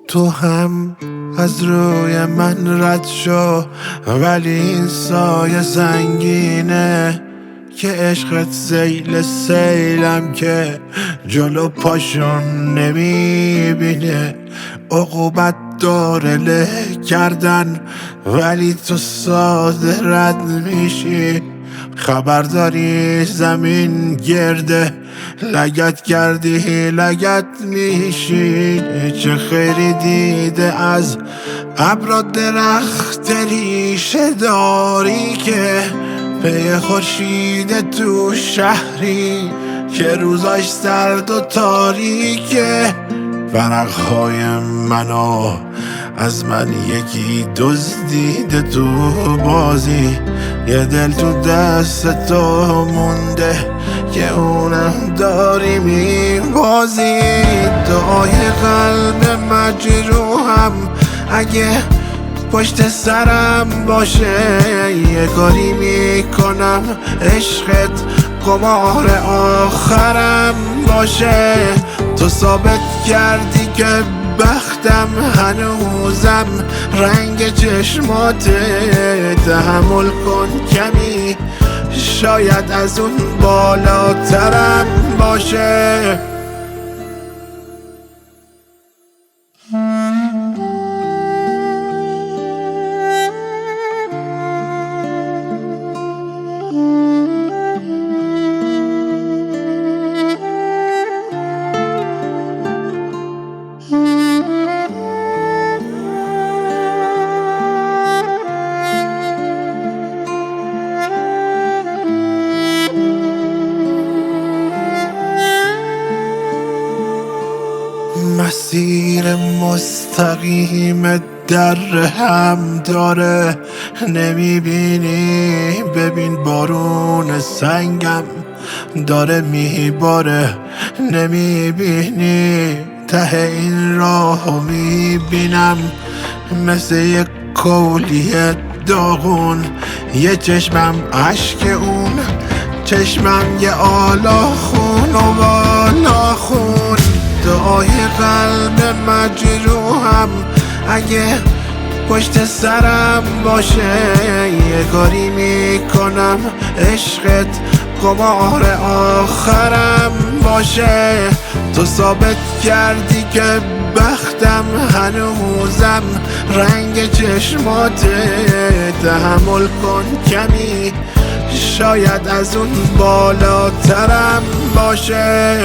تو هم از روی من رد شو، ولی این سایه سنگینه که عشقت سیل سیلم که جلو پاشون نمیبینه. عقوبت داره له کردن ولی تو ساده رد میشی. خبر داری زمین گرده، لگت کردی لگت میشی. چه خیری دیده از ابر درخت ریشه داری که پی خورشید تو شهری که روزاش سرد و تاریکه. ورقهای منو از من یکی دزدیده تو بازی، یه دل تو دست تو مونده که اونم داری میبازی. دعای قلب مجروحم اگه پشت سرم باشه، یه کاری میکنم عشقت قمار آخرم باشه. تو ثابت کردی که بختم هنوزم رنگ چشماته. تحمل کن کمی، شاید از اون بالاترم باشه. مسیر مستقیم در هم داره، نمیبینی؟ ببین بارون سنگم داره میباره، نمیبینی؟ ته این راهو میبینم مثل یک کولیه داغون. یه چشمم اشک اون، چشمم یه آلا خون و بالا خون. دعای قلب مجروحم اگه پشت سرم باشه، یه کاری میکنم عشقت قمار آخرم باشه. تو ثابت کردی که بختم هنوزم رنگ چشماته. تحمل کن کمی، شاید از اون بالاترم باشه.